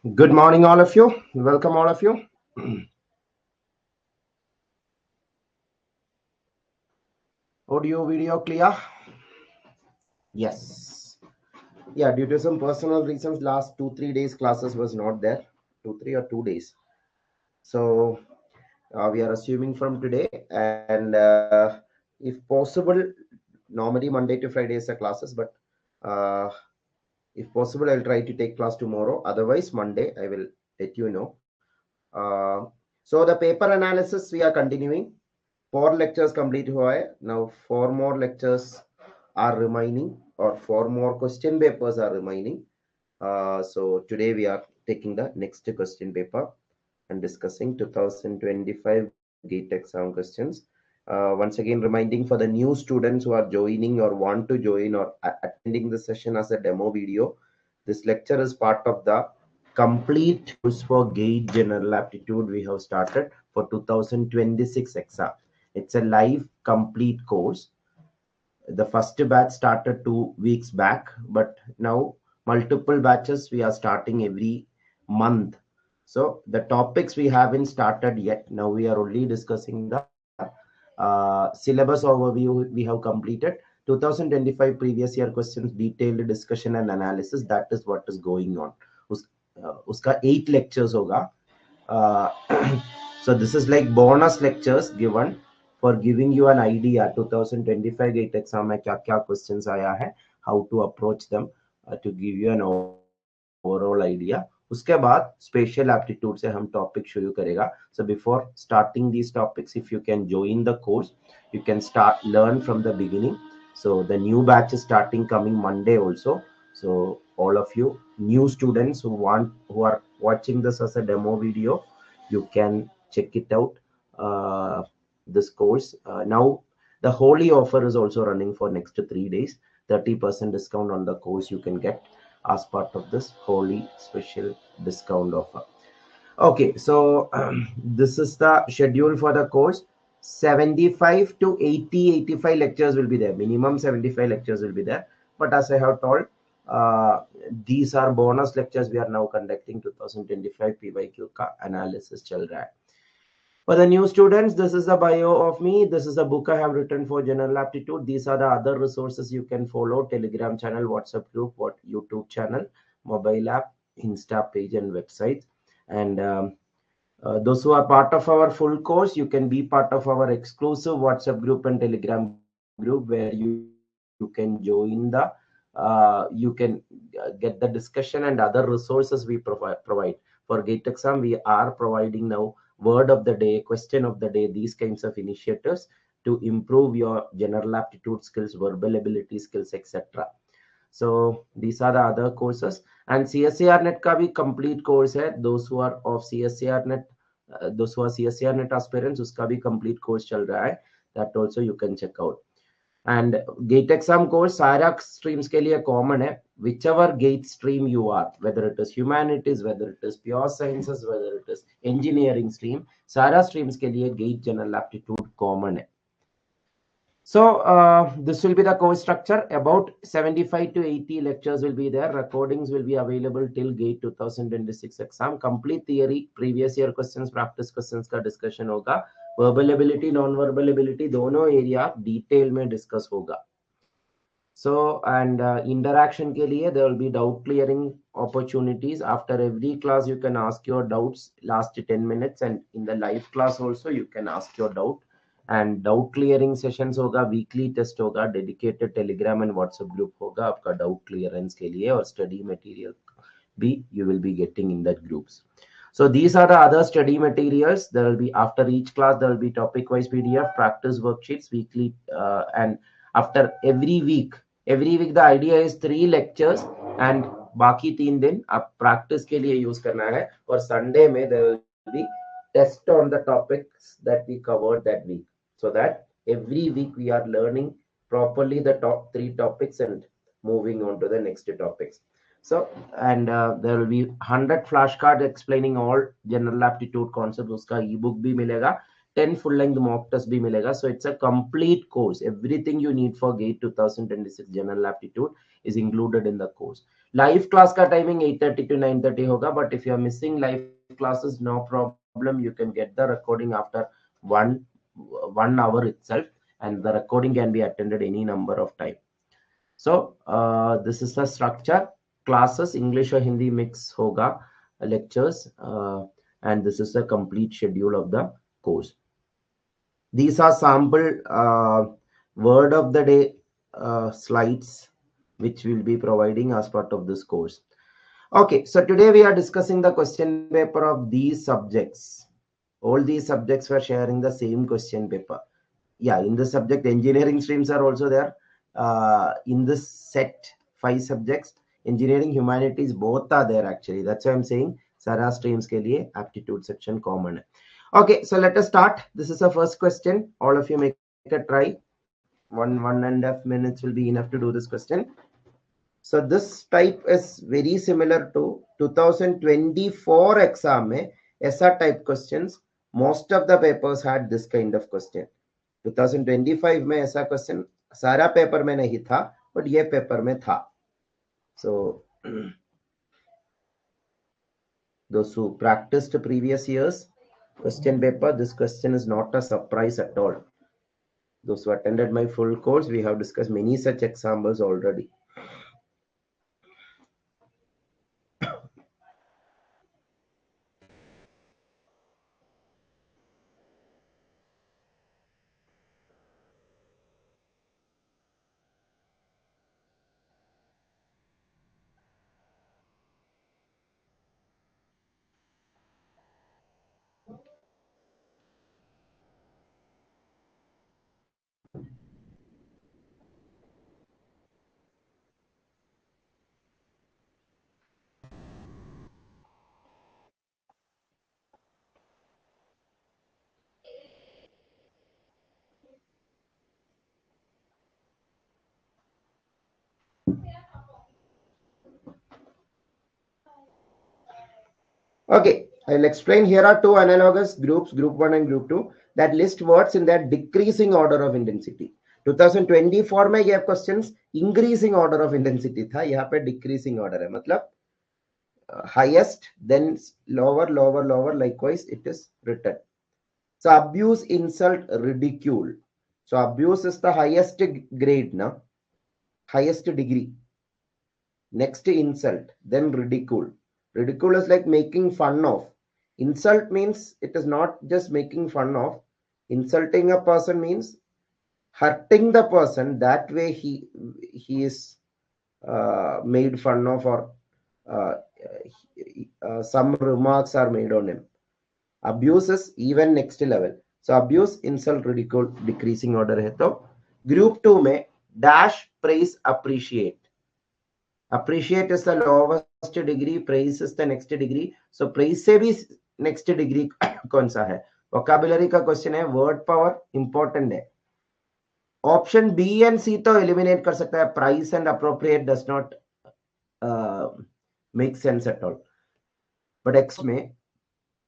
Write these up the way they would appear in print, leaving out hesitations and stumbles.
Good morning, all of you. Welcome, all of you. Audio, video clear? Yes. Yeah, due to some personal reasons, last 2-3 days classes was not there. 2 3 or 2 days. So we are assuming from today, and if possible, normally Monday to Friday is the classes, but uh, if possible, I'll try to take class tomorrow. Otherwise, Monday I will let you know. Uh, so the paper analysis we are continuing. 4 lectures complete हुआ है. Now 4 more lectures are remaining, or 4 more question papers are remaining. So today we are taking the next question paper and discussing 2025 GATE exam questions. Once again, reminding for the new students who are joining or want to join or attending the session as a demo video, this lecture is part of the complete course for GATE General Aptitude we have started for 2026 exam. It's a live complete course. The first batch started 2 weeks back, but now multiple batches we are starting every month. So the topics we haven't started yet. Now we are only discussing the syllabus overview we have completed. 2025 previous year questions, detailed discussion and analysis. That is what is going on. Uska 8 lectures hoga. Uh, so this is like bonus lectures given for giving you an idea 2025 GATE exam में क्या क्या questions आया है, how to approach them, to give you an overall idea. उसके बाद special aptitude से हम topic शुरू करेगा. So before starting these topics, if you can join the course, you can start learn from the beginning. So the new batch is starting coming Monday also. So all of you new students who are watching this as a demo video, you can check it out. This course now the holy offer is also running for next 3 days. 30% discount on the course you can get as part of this holy special discount offer. Okay, so this is the schedule for the course. 75 to 85 lectures will be there. Minimum 75 lectures will be there. But as I have told, these are bonus lectures we are now conducting. 2025 PYQ ka analysis chal raha hai. For the new students, this is the bio of me. This is the book I have written for General Aptitude. These are the other resources you can follow: Telegram channel, WhatsApp group, YouTube channel, mobile app, Insta page, and website. And those who are part of our full course, you can be part of our exclusive WhatsApp group and Telegram group where you can join you can get the discussion and other resources we provide. For GATE exam, we are providing now word of the day, question of the day, these kinds of initiatives to improve your general aptitude skills, verbal ability skills, etc. So these are the other courses. And CSIR net ka bhi complete course hai. Those who are of CSIR net, those who are CSIR net aspirants, uska bhi complete course chal raha hai. That also you can check out. And GATE exam course सारा streams के लिए common है. Whichever GATE stream you are, whether it is humanities, whether it is pure sciences, whether it is engineering stream, सारा streams के लिए GATE general aptitude common है. So this will be the course structure. About 75 to 80 lectures will be there. Recordings will be available till GATE 2026 exam. Complete theory, previous year questions, practice questions का discussion होगा. Verbal ability, non-verbal ability दोनों area detail में discuss होगा. So and interaction के लिए there will be doubt clearing opportunities. After every class you can ask your doubts last 10 minutes, and in the live class also you can ask your doubt. And doubt clearing sessions होगा, weekly test होगा, dedicated telegram and WhatsApp group होगा आपका doubt clearance के लिए, और study material भी you will be getting in that groups. So these are the other study materials. There will be, after each class there will be topic wise PDF, practice worksheets, weekly and after every week the idea is 3 lectures and बाकी 3 दिन आप practice के लिए use करना है, और Sunday में there will be test on the topics that we covered that week, so that every week we are learning properly the top 3 topics and moving on to the next topics. So and there will be 100 flashcards explaining all general aptitude concepts. Uska ebook bhi milega. 10 full length mock test bhi milega. So it's a complete course. Everything you need for GATE 2026 General Aptitude is included in the course. Live class ka timing 8:30 to 9:30 hoga, but if you are missing live classes, no problem. You can get the recording after one 1 hour itself, and the recording can be attended any number of time. So this is the structure. Classes English or Hindi mix hoga, lectures, and this is the complete schedule of the course. These are sample word of the day slides which we'll be providing as part of this course. Okay, so today we are discussing the question paper of these subjects. All these subjects were sharing the same question paper. Yeah, in this subject, engineering streams are also there. In this set, 5 subjects, engineering, humanities, both are there actually. That's why I'm saying Sara streams ke liye aptitude section common. Okay, so let us start. This is the first question. All of you make a try. 1.5 minutes will be enough to do this question. So this type is very similar to 2024 exam में ऐसा type questions. Most of the papers had this kind of question. 2025 में ऐसा question सारा paper में नहीं था, but ये paper में था. So those who practiced previous years question paper, this question is not a surprise at all. Those who attended my full course, we have discussed many such examples already. Okay, I'll explain. Here are two analogous groups, group 1 and group 2, that list words in their decreasing order of intensity. 2024 में ये questions increasing order of intensity था, यहाँ पे decreasing order है, मतलब highest, then lower, lower, lower, likewise it is written. So abuse, insult, ridicule. So abuse is the highest grade, na? Highest degree. Next insult, then ridicule. Ridicule is like making fun of. Insult means it is not just making fun of. Insulting a person means hurting the person. That way he is made fun of, or some remarks are made on him. Abuse is even next level. So abuse, insult, ridicule, decreasing order है. तो group 2 में dash, praise, appreciate. Appreciate is the lowest degree, praise is the next degree. So praise से भी next degree कौन सा है? Vocabulary का question है, word power important है. Option B and C तो eliminate कर सकता है. Price and appropriate does not make sense at all. But X में,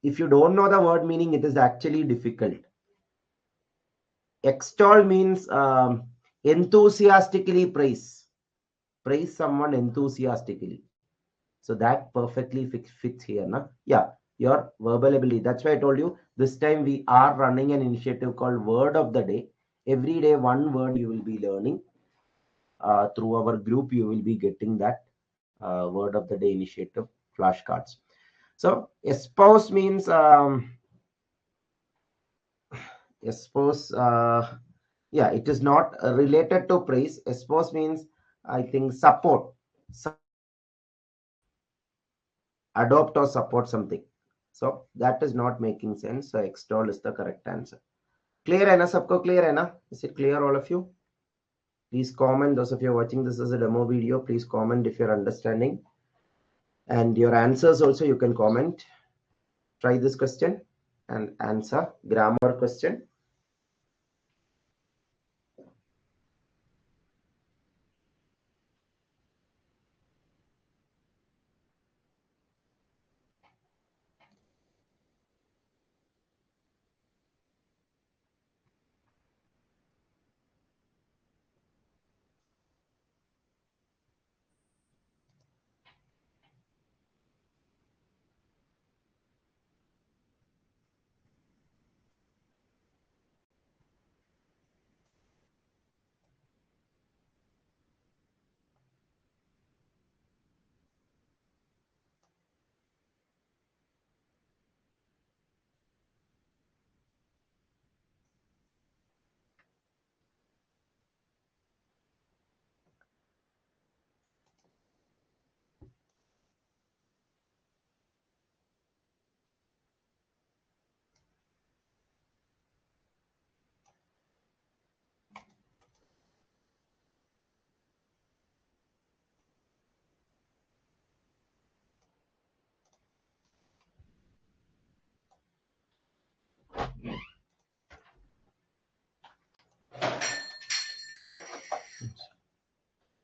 if you don't know the word meaning, it is actually difficult. Extol means enthusiastically praise. Praise someone enthusiastically. So that perfectly fits here. Na? Yeah, your verbal ability. That's why I told you this time we are running an initiative called Word of the Day. Every day, one word you will be learning. Through our group, you will be getting that Word of the Day initiative flashcards. So espouse means espouse. Yeah, it is not related to praise. Espouse means, I think, support. Adopt or support something. So that is not making sense. So extol is the correct answer. Clear hai na? Sabko clear hai na? Is it clear, all of you? Please comment. Those of you watching this as a demo video, please comment if you're understanding. And your answers also you can comment. Try this question and answer. Grammar question.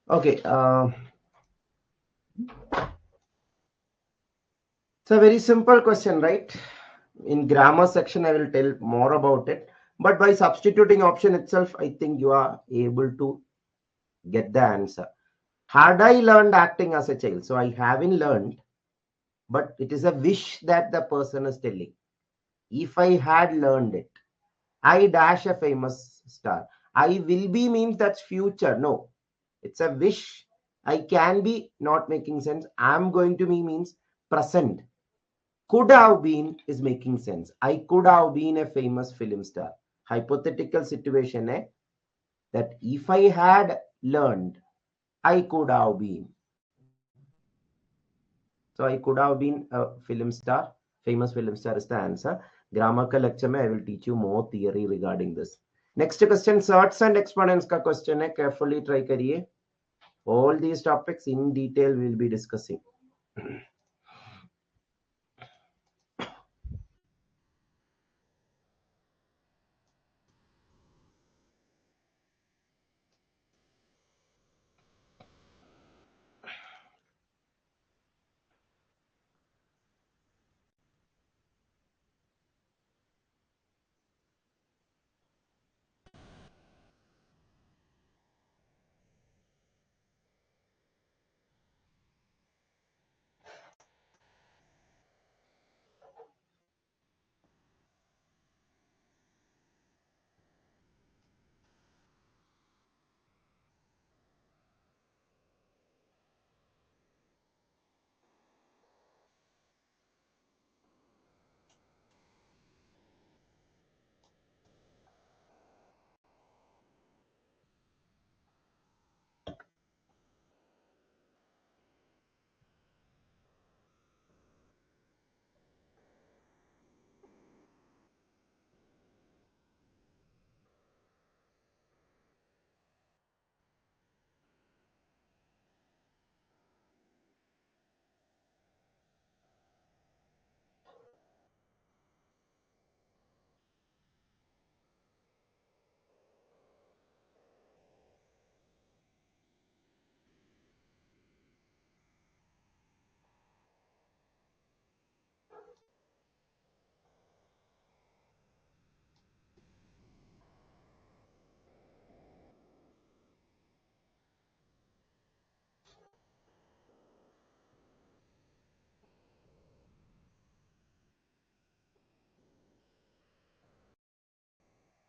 Okay. It's a very simple question, right? In grammar section, I will tell more about it. But by substituting option itself, I think you are able to get the answer. Had I learned acting as a child? So I haven't learned, but it is a wish that the person is telling. If I had learned it, I dash a famous star. I will be means that's future. No, it's a wish. I can be, not making sense. I'm going to be means present. Could have been is making sense. I could have been a famous film star. Hypothetical situation, that if I had learned, I could have been. So I could have been a film star. Famous film star is the answer. Grammar ka lecture mein I will teach you more theory regarding this. Next question, certs and exponents ka question hai. Carefully try kariye. All these topics in detail we will be discussing.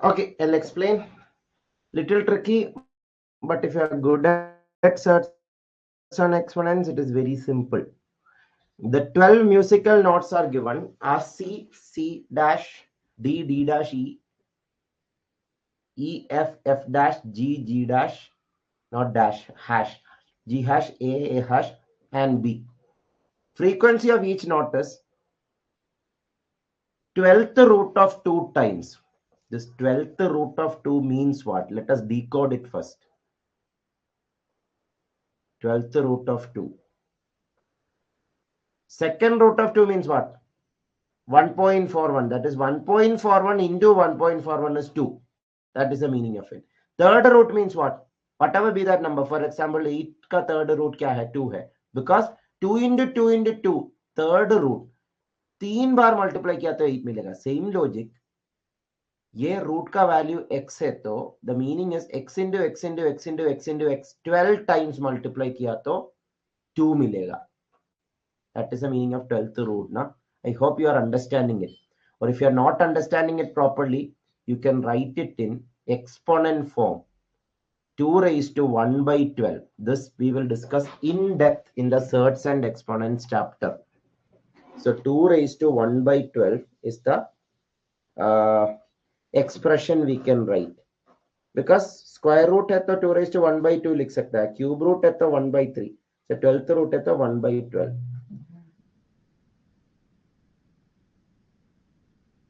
Okay, I'll explain. Little tricky, but if you are good at certs and exponents, it is very simple. The 12 musical notes are given are C, C dash, D, D dash E, E, F, F dash, G, G dash, not dash, hash, G hash, A hash, and B. Frequency of each note is 12th root of 2 times. This 12th root of 2 means what? Let us decode it first. 12th root of 2. Second root of 2 means what? 1.41. That is 1.41 into 1.41 is 2. That is the meaning of it. Third root means what? Whatever be that number. For example, 8 ka third root kya hai? 2 hai. Because 2 into 2 into 2, third root. 3 bar multiply किया तो 8 मिलेगा. Same logic. ये root का value x है तो the meaning is x into x into x into x into x 12 times multiply किया तो 2 मिलेगा. That is the meaning of 12th root. Na? I hope you are understanding it. Or if you are not understanding it properly, you can write it in exponent form. 2 raised to 1 by 12. This we will discuss in depth in the certs and exponents chapter. So 2 raised to 1 by 12 is the expression we can write. Because square root है तो 2 raised to 1 by 2 लिख सकता है. Cube root है तो 1 by 3. So 12th root है तो 1 by 12.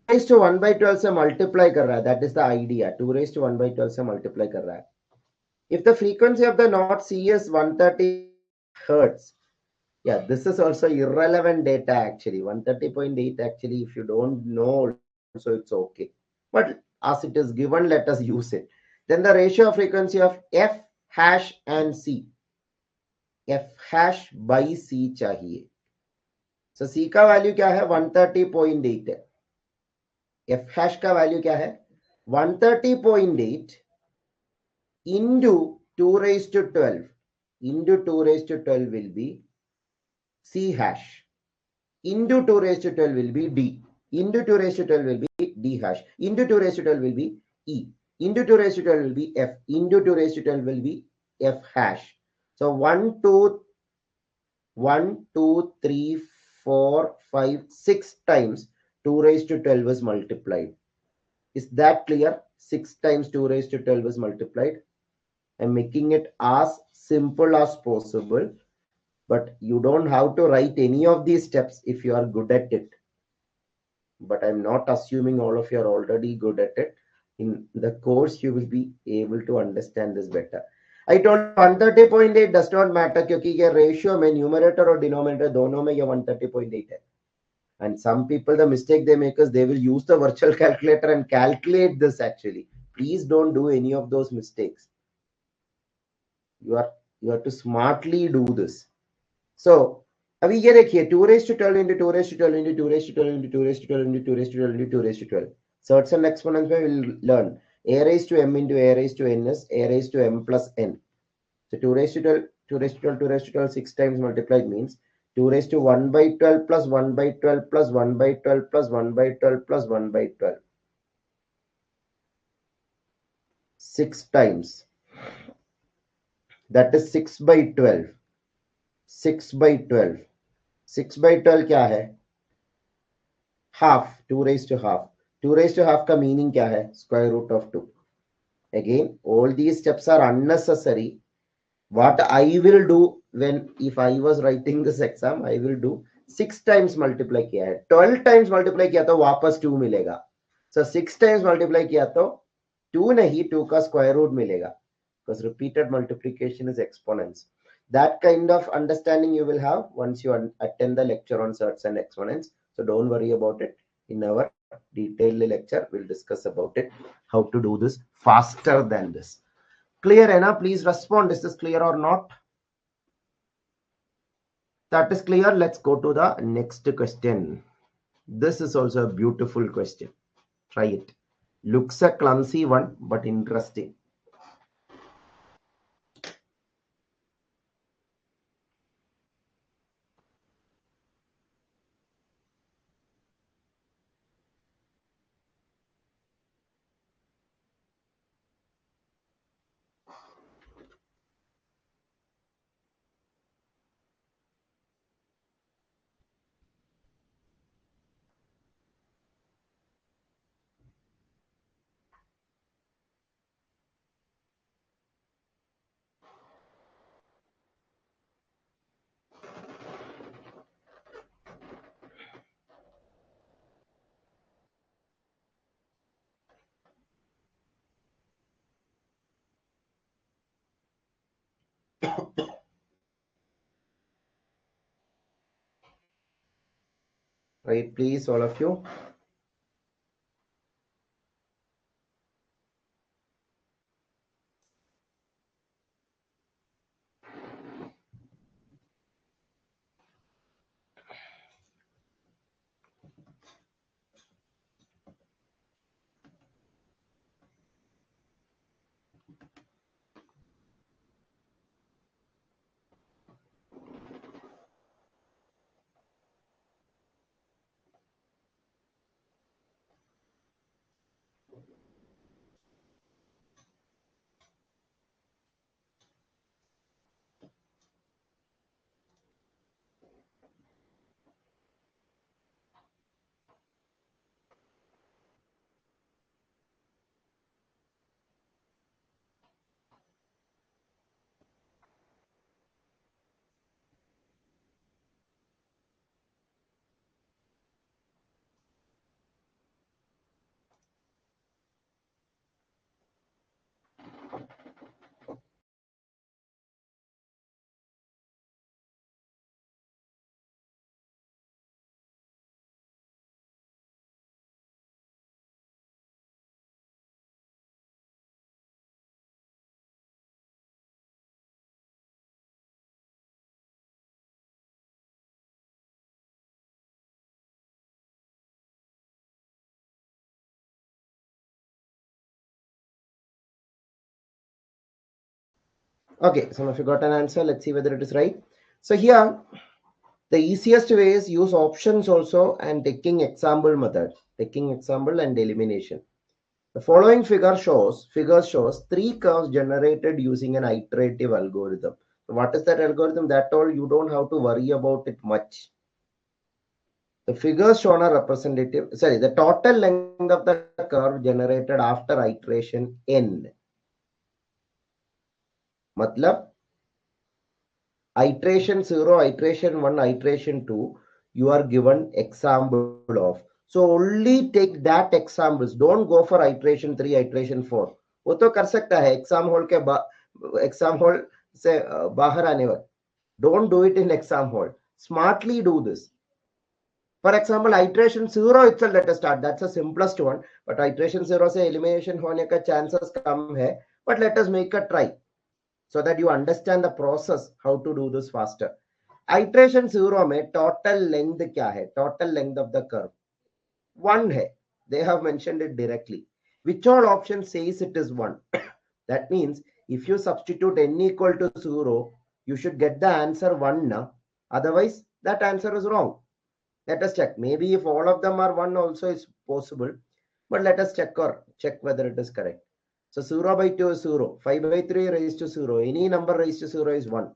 raised to 1 by 12 से multiply कर रहा है. That is the idea. 2 raised to 1 by 12 से multiply कर रहा है. If the frequency of the knot C is 130 hertz, yeah, this is also irrelevant data actually. 130.8 actually, if you don't know, also it's okay. But as it is given, let us use it. Then the ratio of frequency of F hash and C. f hash by c चाहिए. So c का value क्या है 130.8 है. f hash का value क्या है 130.8 into 2 raised to 12 into 2 raised to 12 will be c hash into 2 raised to 12 will be d into 2 raised to 12 will be d hash into 2 raised to 12 will be e into 2 raised to 12 will be f into 2 raised to 12 will be f hash. So 1 2 3 4 5 6 times 2 raised to 12 is multiplied. Is that clear? 6 times 2 raised to 12 is multiplied. I'm making it as simple as possible, but you don't have to write any of these steps if you are good at it. But I'm not assuming all of you are already good at it. In the course, you will be able to understand this better. I told you 130.8 does not matter क्योंकि ये ratio में numerator और denominator दोनों में ये 130.8 है. And some people, the mistake they make is they will use the virtual calculator and calculate this actually. Please don't do any of those mistakes. You have to smartly do this. So अभी ये देखिए 2 raised to 12 into 2 raised to 12 into 2 raised to 12 into 2 raised to 12 into 2 raised to 12 into 2 raised to 12. Certs and exponents we will learn a raised to m into a raised to n is a raised to m plus n. So 2 raised to 12, 2 raised to 12, 2 raised to 12, 6 times multiplied means 2 raised to 1 by 12 plus 1 by 12 plus 1 by 12 plus 1 by 12 plus 1 by 12. 6 times. That is 6 by 12. 6 by 12. 6 by 12 क्या है half 2 raised to half 2 raised to half का meaning क्या है square root of 2. Again all these steps are unnecessary. What I will do when if I was writing this exam I will do 6 times multiply किया है 12 times multiply किया तो वापस 2 मिलेगा. So 6 times multiply किया तो 2 नहीं 2 का square root मिलेगा because repeated multiplication is exponents. That kind of understanding you will have once you attend the lecture on certs and exponents. So don't worry about it. In our detailed lecture, we'll discuss about it, how to do this faster than this. Clear, Anna? Please respond. Is this clear or not? That is clear. Let's go to the next question. This is also a beautiful question. Try it. Looks a clumsy one, but interesting. Right, please, all of you. Okay, some of you got an answer. Let's see whether it is right. So here, the easiest way is use options also and taking example method, taking example and elimination. The following figure shows three curves generated using an iterative algorithm. So what is that algorithm? That all you don't have to worry about it much. The figures shown are representative. Sorry, the total length of the curve generated after iteration n. Matlab, iteration 0, iteration 1, iteration 2, you are given example of. So only take that examples. Don't go for iteration 3, iteration 4. वो तो कर सकता है exam hall के exam hall से बाहर आने वक्त. Don't do it in exam hall. Smartly do this. For example, iteration 0 itself, let us start. That's the simplest one. But iteration 0 से elimination होने का chances कम है. But let us make a try so that you understand the process, how to do this faster. Iteration 0 में total length क्या है? Total length of the curve 1 है. They have mentioned it directly. Which all option says it is 1? That means if you substitute n equal to 0, you should get the answer 1 now. Otherwise, that answer is wrong. Let us check. Maybe if all of them are 1 also is possible. But let us check whether it is correct. So 0 by 2 is 0. 5 by 3 raised to 0. Any number raised to 0 is 1.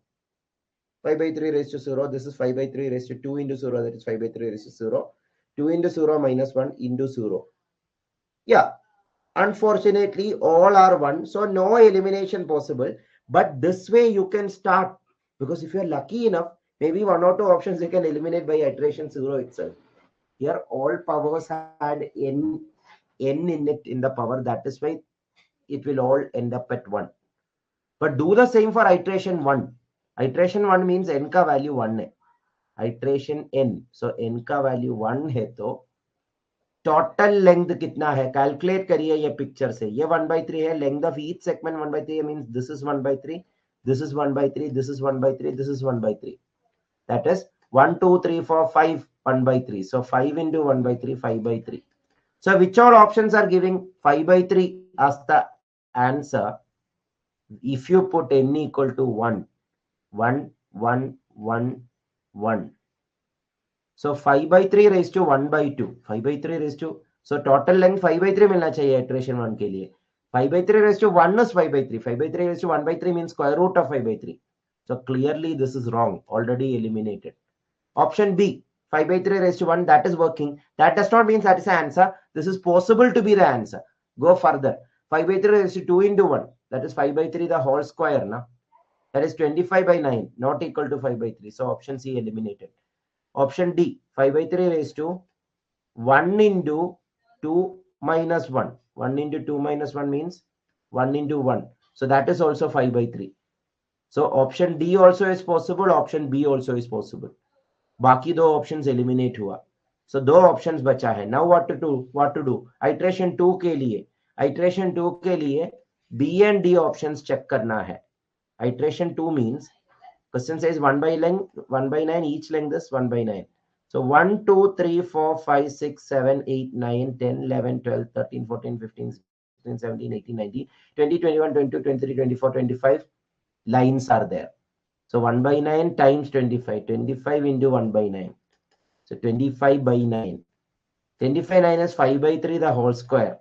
5 by 3 raised to 0. This is 5 by 3 raised to 2 into 0. That is 5 by 3 raised to 0. 2 into 0 minus 1 into 0. Yeah. Unfortunately, all are 1. So no elimination possible. But this way you can start. Because if you are lucky enough, maybe 1 or 2 options you can eliminate by iteration 0 itself. Here all powers had n in it in the power. That is why it will all end up at 1. But do the same for iteration 1. Iteration 1 means n का value 1 है. Iteration n. So n का value 1 है तो total length कितना है? Calculate करिए ये picture से. ये 1/3 है. Length of each segment 1/3 means this is 1/3. This is 1/3. This is 1/3. This is 1/3. That is 1, 2, 3, 4, 5, 1/3. So 5 into 1/3, 5/3. So which all options are giving 5/3 as the answer? If you put n equal to 1, 1, 1, 1, 1. So 5/3 raised to 1/2. 5/3 raised to, so total length 5/3 मिलना चाहिए iteration 1 के लिए. 5/3 raised to 1 is 5/3. 5/3 raised to 1/3 means square root of 5/3. So clearly this is wrong. Already eliminated. Option B, 5/3 raised to 1, that is working. That does not mean that is the answer. This is possible to be the answer. Go further. 5/3 raised to 2 into 1. That is 5/3 the whole square. Na? That is 25/9, not equal to 5/3. So option C eliminated. Option D, 5/3 raised to 1 into 2 minus 1. 1 into 2 minus 1 means 1 into 1. So that is also 5/3. So option D also is possible. Option B also is possible. बाकी दो options eliminate हुआ. सो दो options बचा है. Now what to do iteration 2 के लिए B and D options check करना है. Iteration 2 means question says 1/9 each length is 1/9. So 1, 2, 3, 4, 5, 6, 7, 8, 9, 10, 11, 12, 13, 14, 15, 16, 17, 18, 19, 20, 21, 22, 23, 24, 25 lines are there. So 1/9 times 25. 25 into 1/9. So 25/9. 25/9 is 5/3 the whole square.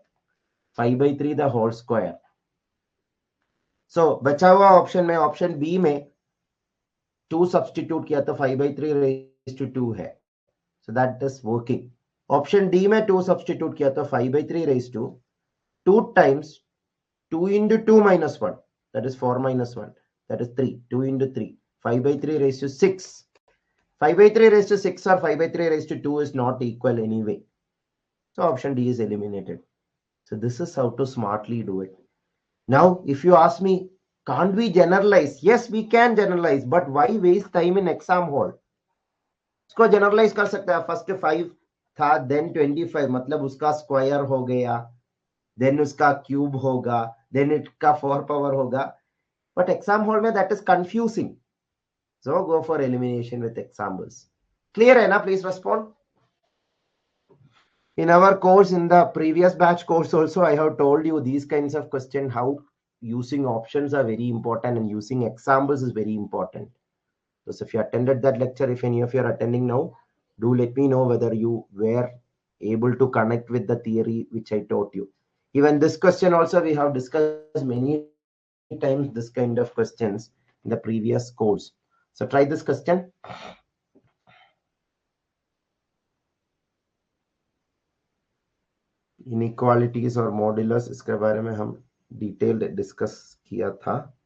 5/3 the whole square. So बचा हुआ option में, option B में 2 substitute किया तो 5/3 raised to 2 है. So that is working. Option D में 2 substitute किया तो 5/3 raised to 2 times 2 into 2 minus 1. That is 4 minus 1. That is 3. 2 into 3. 5/3 raised to 6. 5/3 raised to 6 or 5/3 raised to 2 is not equal anyway. So option D is eliminated. So this is how to smartly do it. Now, if you ask me, can't we generalize? Yes, we can generalize, but why waste time in exam hall? इसको generalize कर सकते हैं. First 5 था, then 25, मतलब उसका square हो गया, then उसका cube होगा, then इसका 4 power होगा. But exam hall में that is confusing. So go for elimination with examples. Clear hai na? Please respond. In our course, in the previous batch course also, I have told you these kinds of questions, how using options are very important, and using examples is very important. So if you attended that lecture, if any of you are attending now, do let me know whether you were able to connect with the theory which I taught you. Even this question also, we have discussed many times this kind of questions in the previous course. So try this question. Inequalities और modulus, इसके बारे में हम detailed discuss किया था.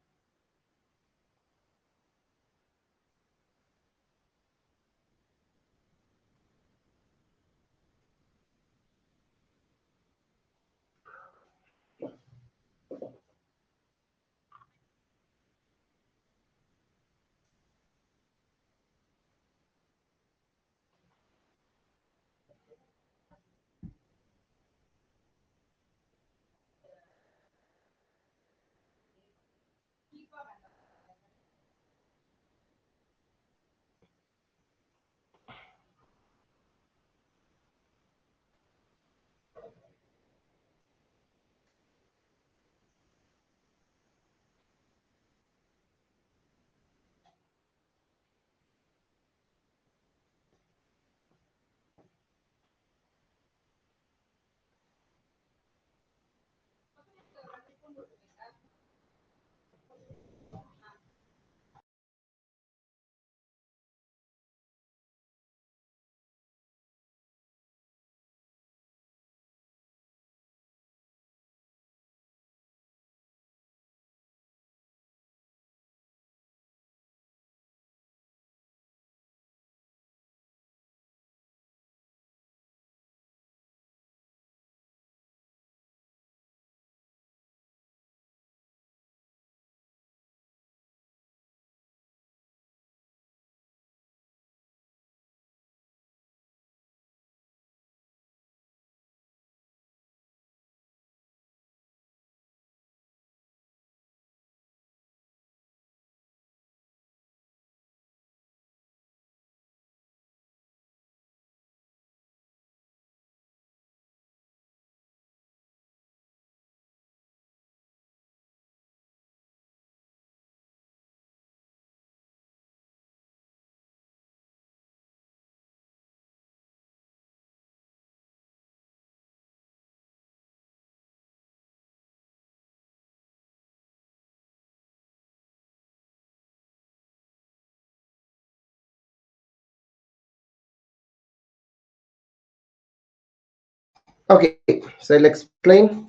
Okay, so I'll explain.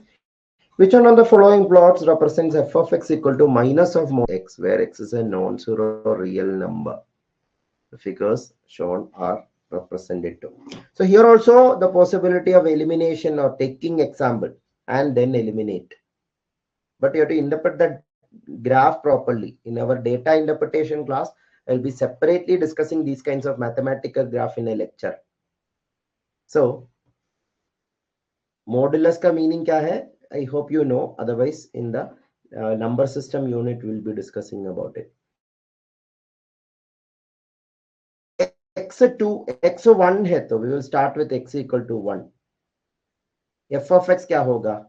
Which one of the following plots represents f of x equal to minus of mod x, where x is a non-zero real number? The figures shown are representative. So here also the possibility of elimination or taking example and then eliminate. But you have to interpret that graph properly. In our data interpretation class, I'll be separately discussing these kinds of mathematical graph in a lecture. So modulus का meaning क्या है? I hope you know. Otherwise, in the number system unit, we'll be discussing about it. x2, x1 है तो we will start with x equal to 1. f of x क्या होगा?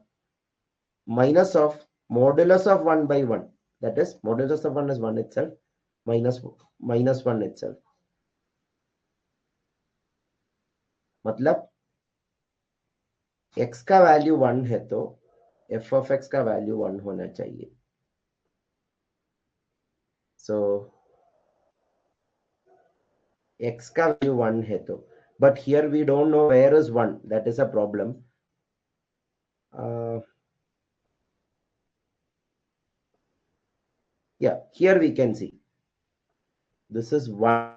Minus of modulus of 1 by 1. That is, modulus of 1 is 1 itself, minus 1 itself. मतलब x का value 1 है तो f of x का value 1 होना चाहिए. So x का वैल्यू 1 है तो, but here we don't know where is 1. That is a problem. Yeah, here we can see this is 1.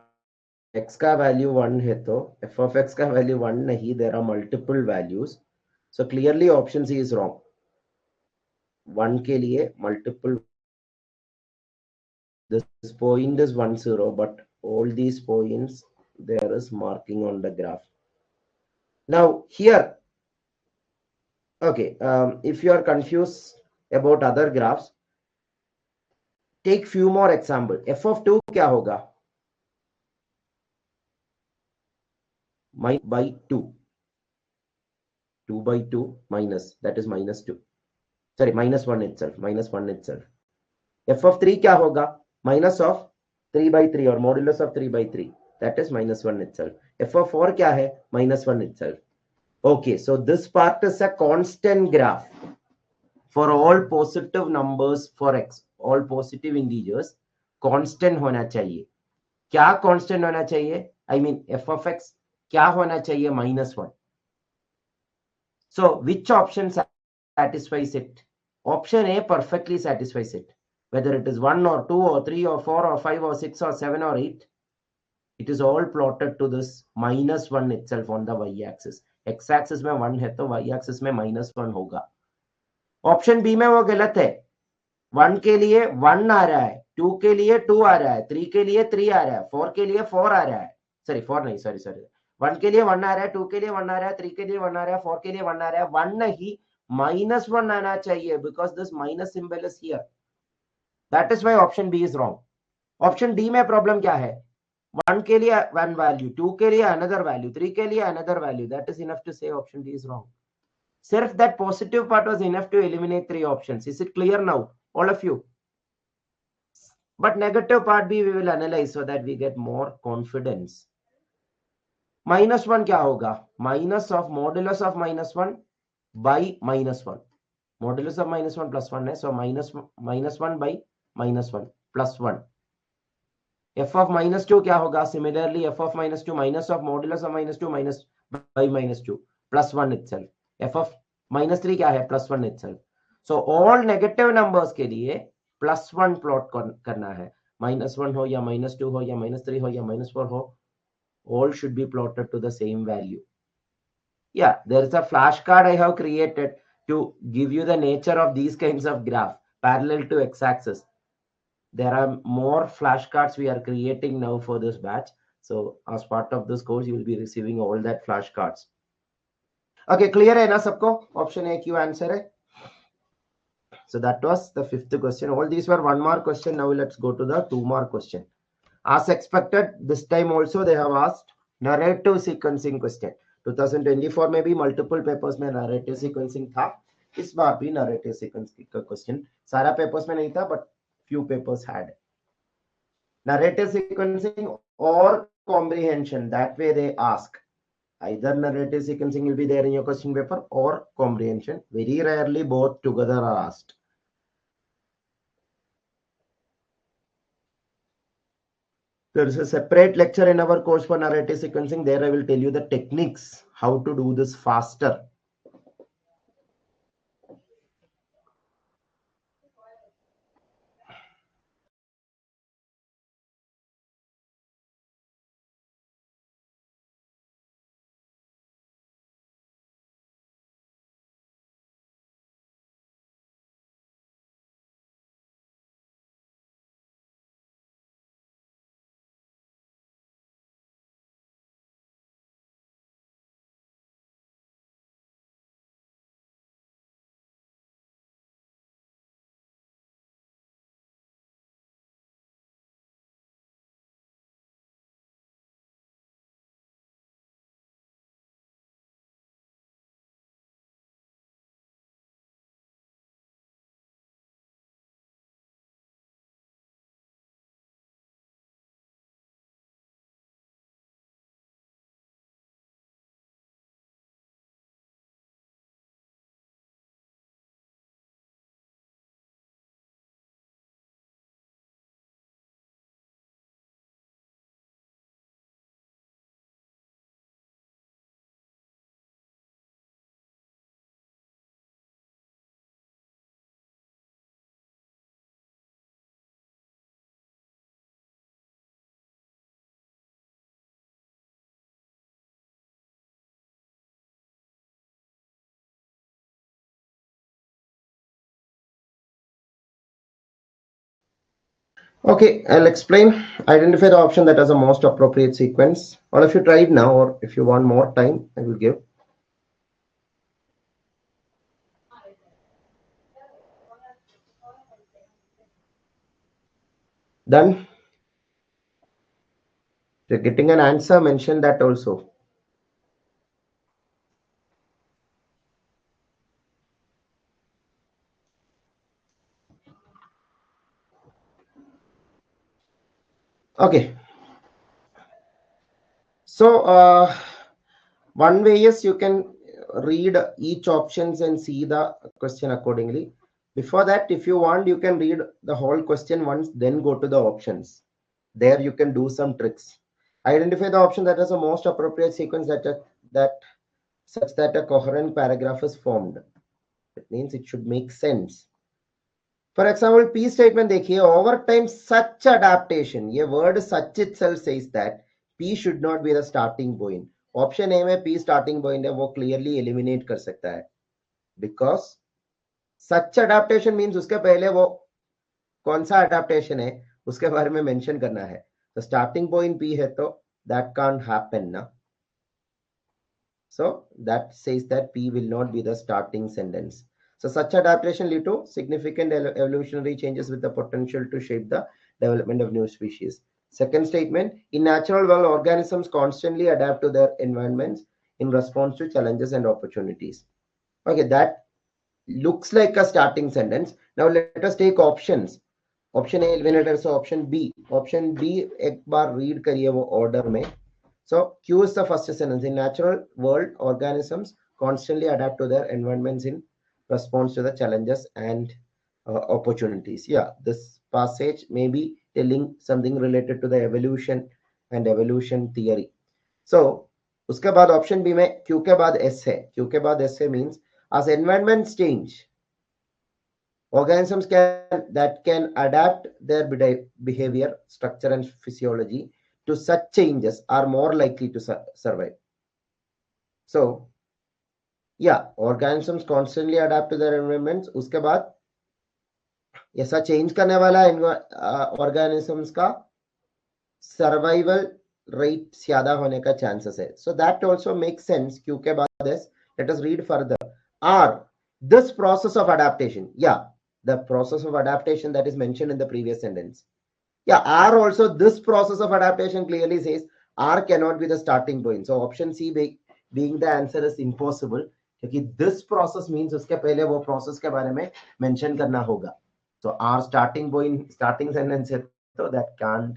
x का वैल्यू 1 है तो f of x का वैल्यू 1 नहीं. There are multiple values, so clearly option C is wrong. 1 के लिए multiple. This point is 1 0, but all these points there is marking on the graph. Now here, okay, if you are confused about other graphs, take few more example. f of 2 क्या होगा? By 2. 2 by 2 minus, that is minus 2. sorry, -1 itself, -1 itself. F of 3 क्या होगा? Minus of 3 by 3 or modulus of 3 by 3. That is -1 itself. F of 4 क्या है? -1 itself. Okay, so this part is a constant graph for all positive numbers for x, all positive integers. Constant होना चाहिए. क्या constant होना चाहिए? I mean f of x क्या होना चाहिए? -1. So which option satisfies it? Option A perfectly satisfies it. Whether it is 1 or 2 or 3 or 4 or 5 or 6 or 7 or 8, it is all plotted to this -1 itself on the y-axis. x-axis में 1 है तो y-axis में -1 होगा. Option B में वो गलत है. 1 के लिए 1 आ रहा है, 2 के लिए 2 आ रहा है, 3 के लिए 3 आ रहा है, 4 के लिए 4 आ रहा है. सॉरी 4 नहीं, सॉरी 1 के लिए 1 आ रहा है, 2 के लिए 1 आ रहा है, 3 के लिए 1 आ रहा है, 4 के लिए 1 आ रहा है. 1 नहीं, -1 आना चाहिए because this minus symbol is here. That is why option B is wrong. Option D में problem क्या है? 1 के लिए 1 value, 2 के लिए another value, 3 के लिए another value. That is enough to say option D is wrong. Sirf that positive part was enough to eliminate 3 options. Is it clear now, all of you? But negative part B we will analyze so that we get more confidence. -1 क्या होगा? Minus of modulus of -1 by -1. Modulus of -1 plus 1 है, so -1 by -1 plus 1. F of -2 क्या होगा? Similarly, f of -2 minus of modulus of -2 minus by -2 plus 1 itself. F of -3 क्या है? plus 1 itself. So all negative numbers के लिए +1 plot करना है. -1 हो या -2 हो या -3 हो या -4 हो, all should be plotted to the same value. Yeah, there is a flashcard I have created to give you the nature of these kinds of graph parallel to x-axis. There are more flashcards we are creating now for this batch. So as part of this course, you will be receiving all that flashcards. Okay, clear hai na sabko? Option A Q answer hai. So that was the 5th question. All these were 1 mark question. Now let's go to the 2 mark question. As expected, this time also they have asked narrative sequencing question. 2024 में भी multiple papers में narrative sequencing था. इस बार भी narrative sequencing का question सारा papers में नहीं था, but few papers had. Narrative sequencing or comprehension, that way they ask. Either narrative sequencing will be there in your question paper or comprehension. Very rarely both together are asked. There is a separate lecture in our course for narrative sequencing. There I will tell you the techniques, how to do this faster. Okay, I'll explain. Identify the option that has the most appropriate sequence. All of you tried now, or if you want more time, I will give. Done? You're getting an answer, mention that also. Okay. So one way is you can read each options and see the question accordingly. Before that, if you want, you can read the whole question once, then go to the options. There you can do some tricks. Identify the option that is the most appropriate sequence that such that a coherent paragraph is formed. It means it should make sense. For example, P statement देखिए, over time such adaptation, ये word such itself says that P should not be the starting point. Option A में P starting point है, वो clearly eliminate कर सकता है, because such adaptation means उसके पहले वो कौन सा adaptation है उसके बारे में mention करना है. तो starting point P है तो that can't happen ना. So that says that P will not be the starting sentence. So such adaptation lead to significant evolutionary changes with the potential to shape the development of new species. Second statement, in natural world, organisms constantly adapt to their environments in response to challenges and opportunities. Okay, that looks like a starting sentence. Now let us take options. Option A eliminated, so option B. Option B एक बार read करिए वो order में. So Q is the first sentence. In natural world, organisms constantly adapt to their environments in response to the challenges and opportunities. Yeah, this passage may be telling something related to the evolution and evolution theory. So उसके बाद option B में Q के बाद S है. Q के बाद S है means as environments change, organisms can adapt their behavior, structure, and physiology to such changes are more likely to survive. So, yeah, organisms constantly adapt to their environments. उसके बाद ऐसा change करने वाला organisms का survival rate ज़्यादा होने का chances है. So that also makes sense. Q के बाद is, let us read further. R, this process of adaptation. Yeah, the process of adaptation that is mentioned in the previous sentence. Yeah, R also, this process of adaptation clearly says R cannot be the starting point. So option C being the answer is impossible. क्योंकि this process means उसके पहले वो process के बारे में mention करना होगा. So R starting point, starting sentence है, so that can't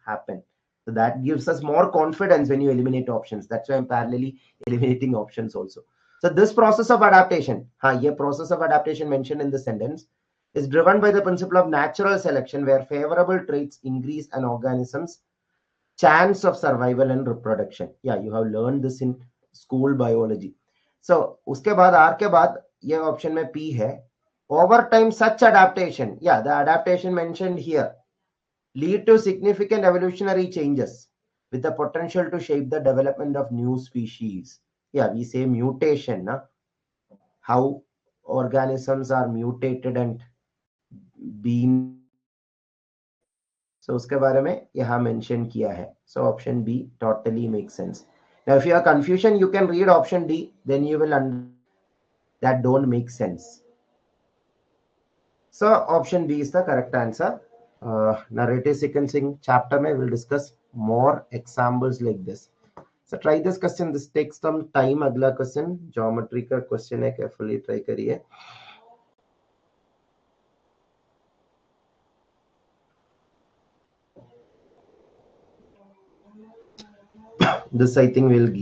happen. So that gives us more confidence when you eliminate options. That's why I'm parallelly eliminating options also. So this process of adaptation, ये process of adaptation mentioned in the sentence, is driven by the principle of natural selection, where favorable traits increase an organism's chance of survival and reproduction. Yeah, you have learned this in school biology. So उसके बाद R के बाद ये option में P है. Over time, such adaptation, yeah, the adaptation mentioned here, lead to significant evolutionary changes with the potential to shape the development of new species. Yeah, we say mutation, na? How organisms are mutated and being. So उसके बारे में यहाँ mention किया है. So option B totally makes sense. Now, if you are confusion, you can read option D. Then you will understand that don't make sense. So option B is the correct answer. Narrative sequencing chapter में we'll discuss more examples like this. So try this question. This takes some time. अगला question geometry का question है. Carefully try करिए. This I think we'll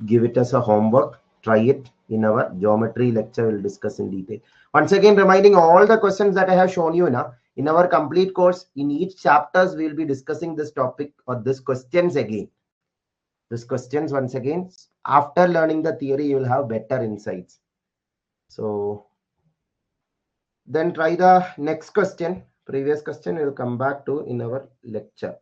give it as a homework. Try it in our geometry lecture. We'll discuss in detail. Once again, reminding all the questions that I have shown you now in our complete course. In each chapters, we'll be discussing this topic or this questions again. This questions once again. After learning the theory, you will have better insights. So then try the next question. Previous question we'll come back to in our lecture.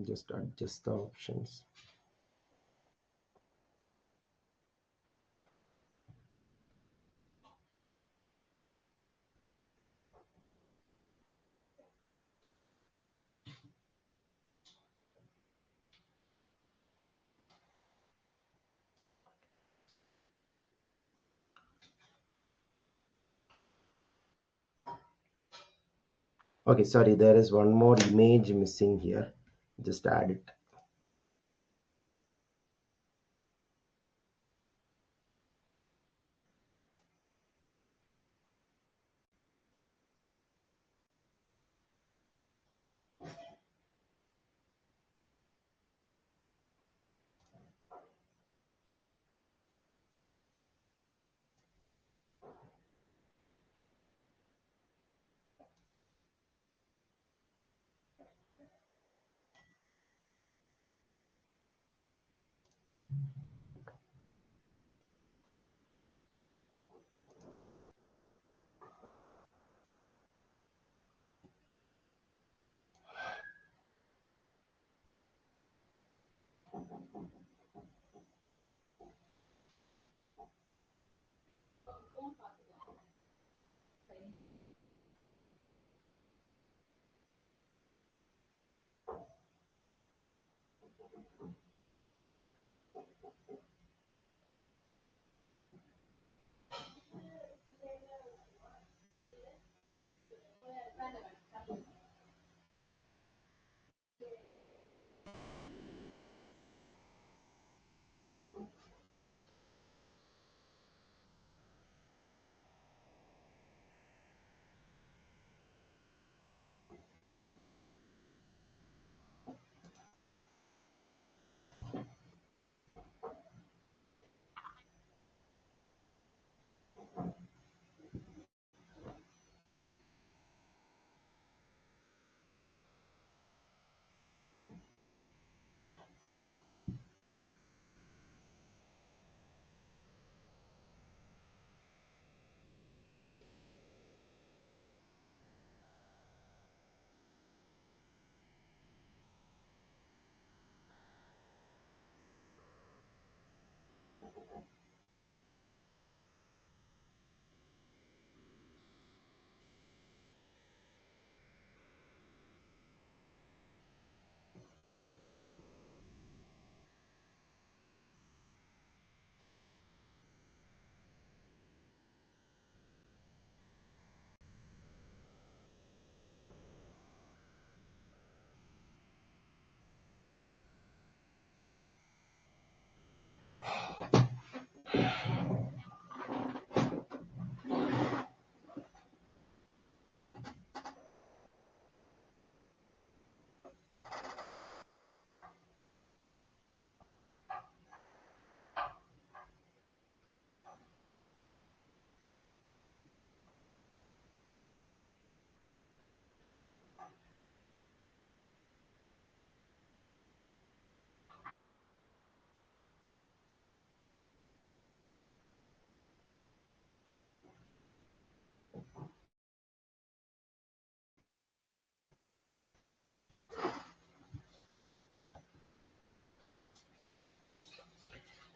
Just adjust the options. Okay, sorry, there is one more image missing here. Just add it.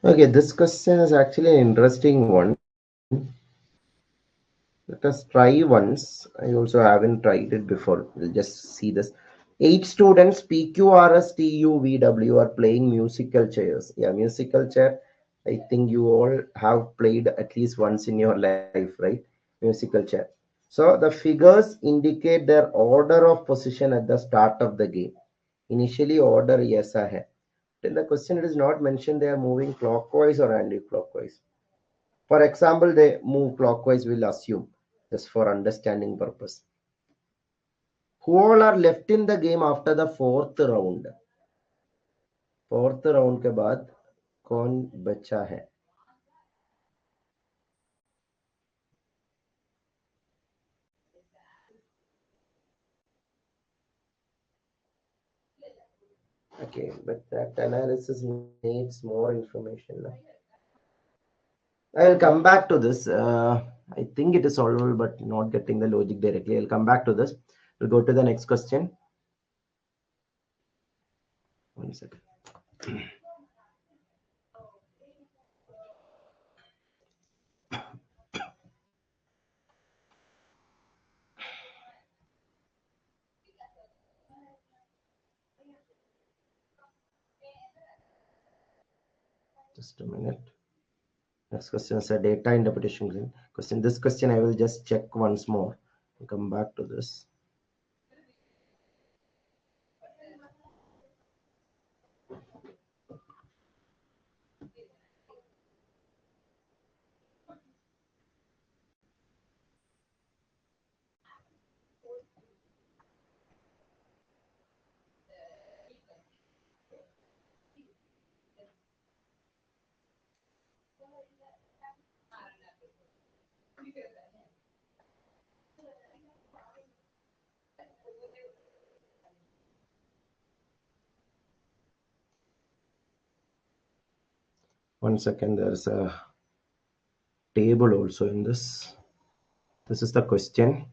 Okay, this question is actually an interesting one. Let us try once. I also haven't tried it before. We'll just see this. 8 students PQRSTUVW are playing musical chairs. Yeah, musical chair. I think you all have played at least once in your life, right? Musical chair. So the figures indicate their order of position at the start of the game. Initially, order yes, I have. In the question, it is not mentioned they are moving clockwise or anti-clockwise. For example, they move clockwise, we'll assume, just for understanding purpose. Who all are left in the game after the fourth round? Fourth round के बाद कौन बचा है? Okay, but that analysis needs more information now. I'll come back to this. I think it is solvable, but not getting the logic directly. I'll come back to this. We'll go to the next question. One second. Just a minute. Next question is a data interpretation question. This question I will just check once more and come back to this. 1 second. There's a table also in this. This is the question.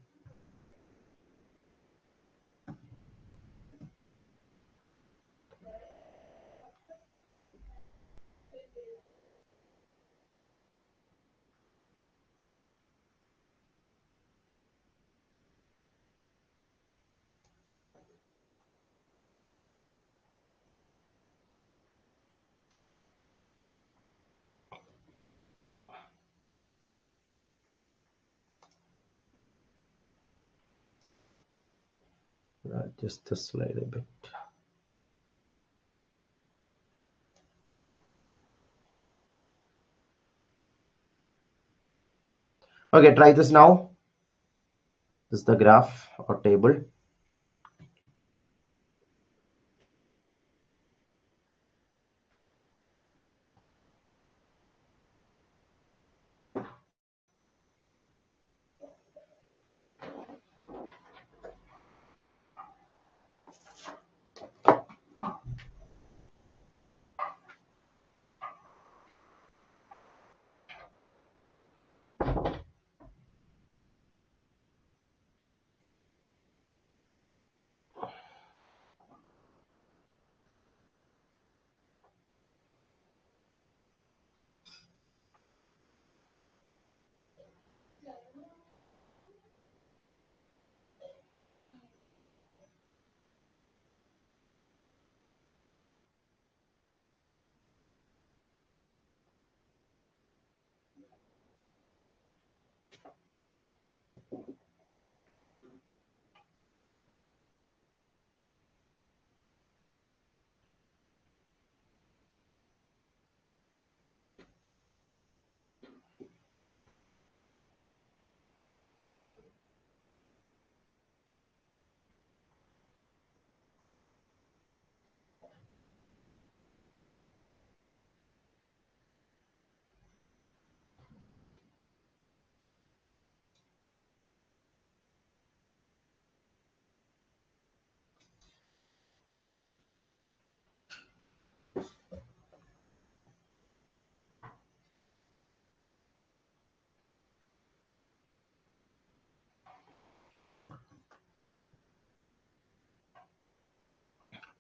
Just the slide a bit. Okay, try this now. This is the graph or table.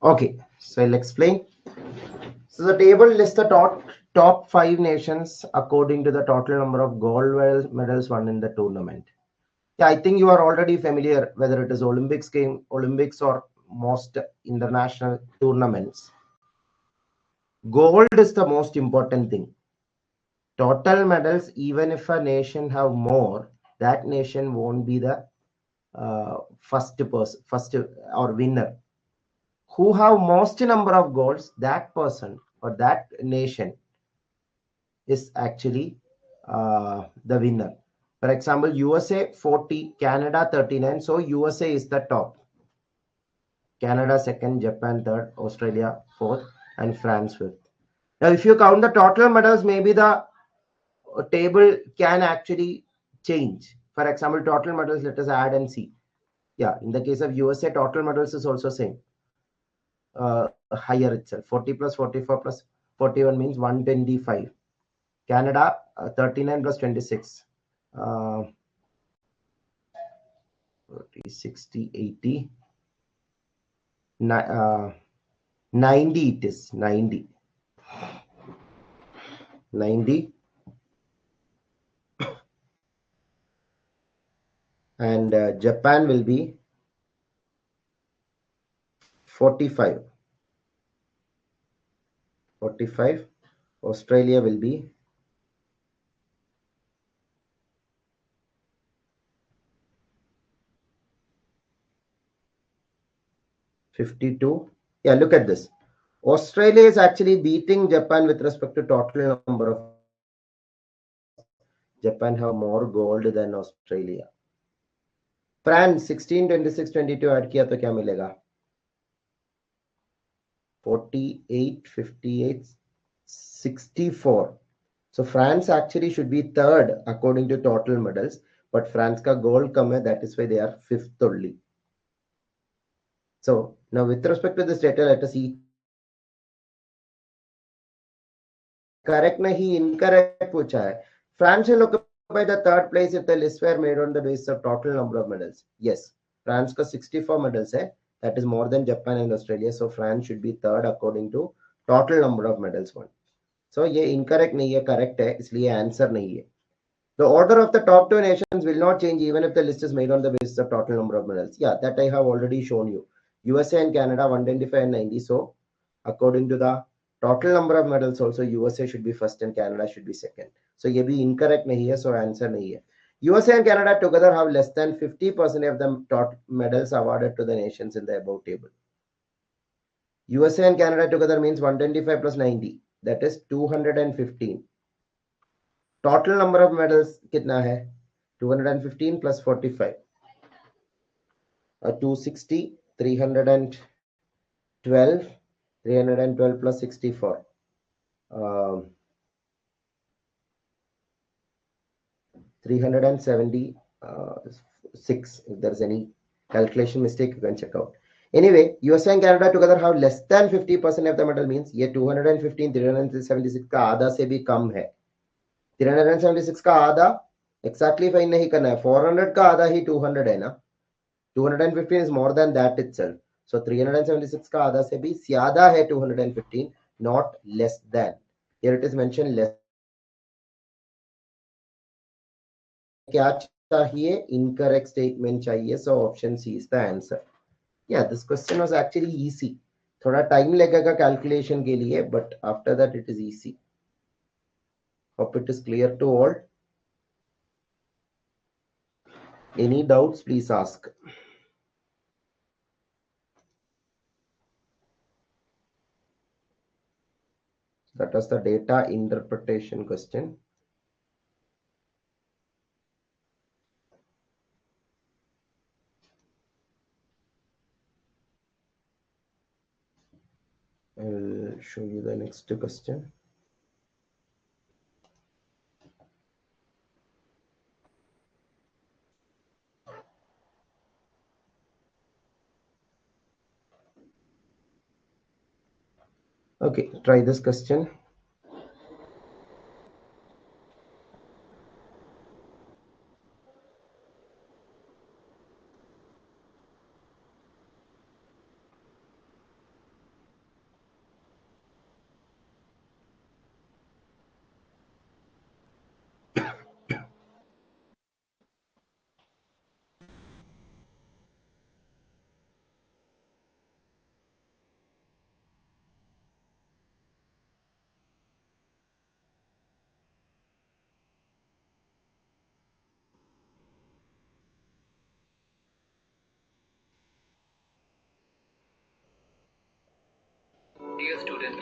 Okay, so I'll explain. So the table lists the top 5 nations according to the total number of gold medals won in the tournament. Yeah, I think you are already familiar whether it is Olympics or most international tournaments. Gold is the most important thing. Total medals, even if a nation have more, that nation won't be the first or winner. Who have most number of goals, that person or that nation is actually the winner. For example, USA 40, Canada 39. So USA is the top. Canada second, Japan third, Australia fourth, and France fifth. Now, if you count the total medals, maybe the table can actually change. For example, total medals, let us add and see. Yeah, in the case of USA, total medals is also same. Higher itself. 40 plus 44 plus 41 means 125. Canada 39 plus 26. 40, 60, 80. 90 it is. 90. 90. And Japan will be 45. 45. Australia will be 52. Yeah, look at this. Australia is actually beating Japan with respect to total number of medals. Japan have more gold than Australia. France 16, 26, 22 add किया तो क्या मिलेगा? 48, 58, 64. So France actually should be third according to total medals, but France ka gold kam hai, that is why they are fifth only. So now with respect to this data, let us each correct nahi, incorrect pucha hai. France will occupy the third place if the lists were made on the basis of total number of medals. Yes, France ka 64 medals hai. That is more than Japan and Australia. So France should be third according to total number of medals won. So ये incorrect नहीं है, correct है, इसलिए answer नहीं है. The order of the top two nations will not change even if the list is made on the basis of total number of medals. Yeah, that I have already shown you. USA and Canada 125 and 90. So according to the total number of medals also, USA should be first and Canada should be second. So ये भी incorrect नहीं है, so answer नहीं है. USA and Canada together have less than 50% of the top medals awarded to the nations in the above table. USA and Canada together means 125 plus 90. That is 215. Total number of medals कितना है? 215 plus 45. 260, 312, 312 plus 64. 376. If there's any calculation mistake, you can check out. Anyway, USA and Canada together have less than 50% of the medal means ये 215, 376 का आधा से भी कम है. 376 का आधा exactly फाइन नहीं करना है. 400 का आधा ही 200 है ना. 215 is more than that itself. So 376 का आधा से भी ज्यादा है 215, not less than. Here it is mentioned less. क्या चाहिए? Incorrect statement चाहिए. So option C is the answer. Yeah, this question was actually easy. थोड़ा time लगेगा calculation के लिए, but after that it is easy. Hope it is clear to all. Any doubts, please ask. That was the data interpretation question. I will show you the next question. Okay, try this question. Dear student,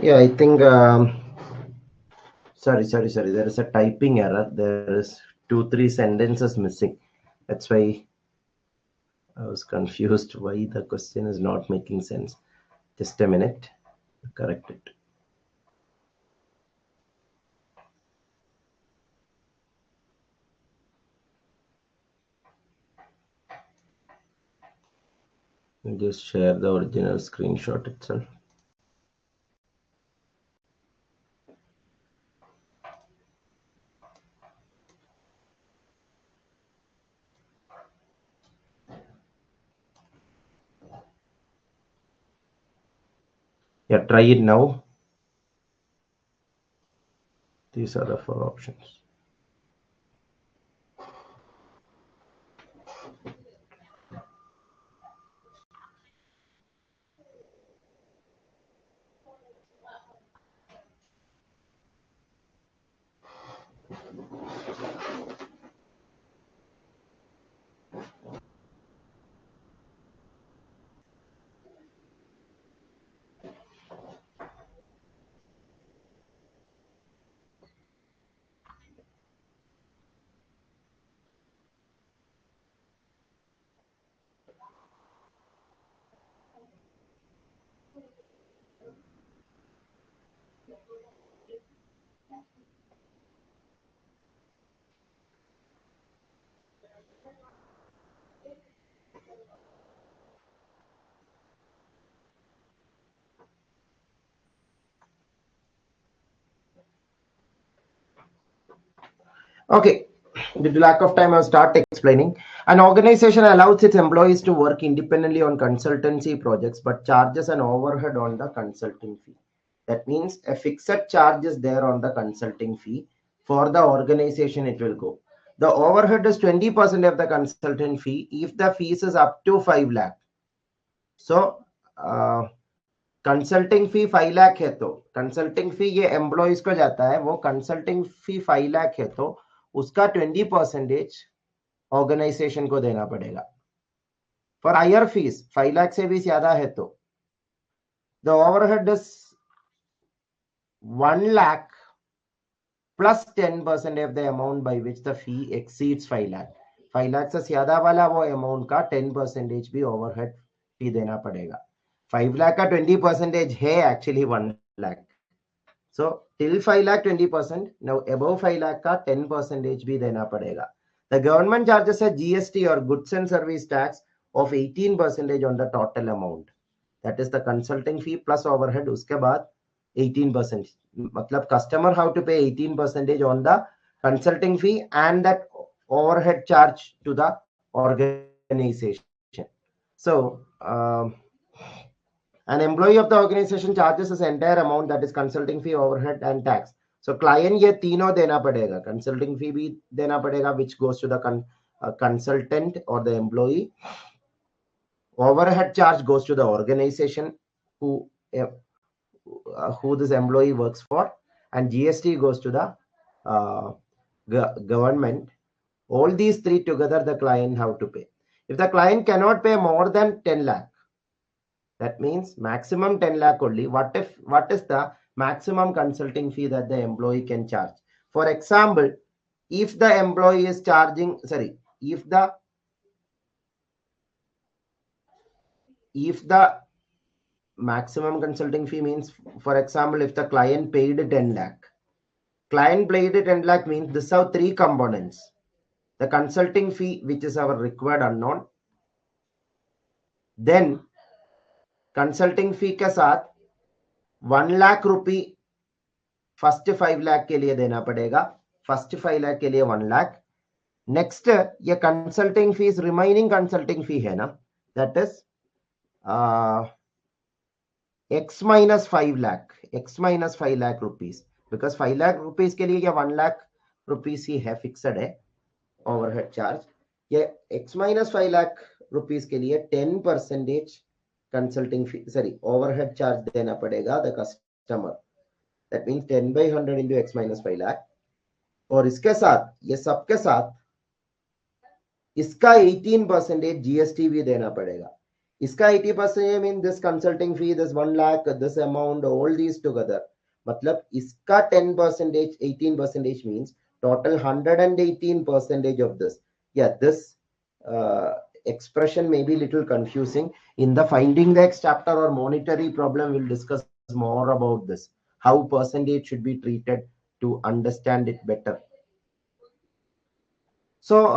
Yeah, I think sorry. There is a typing error. There is 2-3 sentences missing. That's why I was confused why the question is not making sense. Just a minute. Correct it. I'll just share the original screenshot itself. Yeah, try it now. These are the 4 options. Okay, due to lack of time, I'll start explaining. An organization allows its employees to work independently on consultancy projects, but charges an overhead on the consulting fee. That means a fixed charge is there on the consulting fee. For the organization, it will go. The overhead is 20% of the consultant fee if the fees is up to 5 lakh. So, consulting फी 5 लाख है तो consulting फी ये employees को जाता है, वो consulting फी 5 लाख है तो उसका 20% ऑर्गेनाइजेशन को देना पड़ेगा. फॉर हायर फीस 5 लाख से भी ज्यादा है तो the overhead is 1 lakh plus 10% of the amount by which the fee exceeds 5 lakh. 5 lakh से ज्यादा वाला वो अमाउंट का 10% भी ओवरहेड फी देना पड़ेगा. 5 lakh का 20% है actually 1 lakh. So till 5 lakh 20%. Now above 5 lakh का 10% भी देना पड़ेगा. The government charges a GST or goods and service tax of 18% on the total amount. That is the consulting fee plus overhead. उसके बाद 18%. मतलब customer have to pay 18% on the consulting fee and that overhead charge to the organization. So an employee of the organization charges his entire amount, that is consulting fee, overhead and tax. So client ये तीनों देना पड़ेगा. Consulting fee भी देना पड़ेगा, which goes to the consultant or the employee. Overhead charge goes to the organization who this employee works for, and GST goes to the government. All these three together the client have to pay. If the client cannot pay more than 10 lakh, that means maximum 10 lakh only. What is the maximum consulting fee that the employee can charge? For example, if the employee is charging, if the maximum consulting fee means, for example, if the client paid 10 lakh, means this have 3 components. The consulting fee, which is our required unknown, then consulting fee के साथ 1 lakh rupee first 5 lakh के लिए देना पड़ेगा. First 5 lakh के लिए 1 lakh. Next ये consulting fees, remaining consulting फी है ना, that is x minus 5 lakh, x minus 5 lakh rupees, because 5 lakh rupees के लिए या 1 lakh rupees ही है, फिक्सड है ओवरहेड चार्ज. ये x minus 5 lakh rupees के लिए 10% कंसल्टिंग फी ओवरहेड चार्ज देना पड़ेगा the customer. That means 10 by 100 into x minus 5 lakh. और इसके साथ ये सबके साथ इसका 18% GST भी देना पड़ेगा. इसका 80% mean this consulting fee, this 1 lakh, this amount, all these together. मतलब इसका 10%, 18% means total 118% of this. Yeah, this expression may be little confusing. In the finding the X chapter or monetary problem, we'll discuss more about this. How percentage should be treated to understand it better. So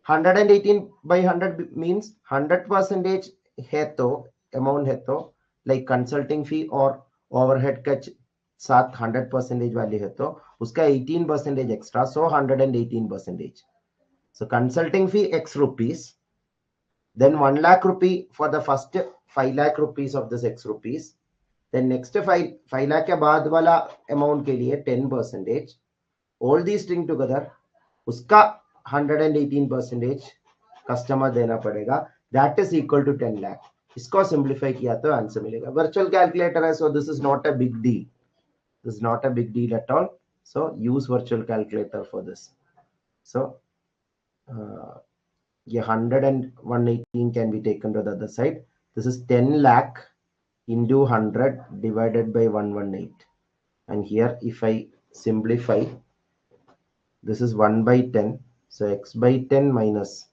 118 by 100 means 100% है तो amount है तो like consulting fee और overhead का साथ 100% वाली है तो उसका 18% extra, so 118%. So consulting fee X rupees, then 1 lakh rupee for the first 5 lakh rupees of this X rupees, then next 5 lakh के बाद वाला amount के लिए 10%, all these string together उसका 118% कस्टमर देना पड़ेगा, that is equal to 10 lakh. इसको simplify किया तो आंसर मिलेगा. वर्चुअल कैलकुलेटर है, so this is not a big deal, this is not a big deal at all. So use virtual calculator for this. So ये 100 and 118 can be taken to the other side. This is 10 lakh into 100 divided by 118, and here if I simplify, this is 1 by 10, so x by 10 minus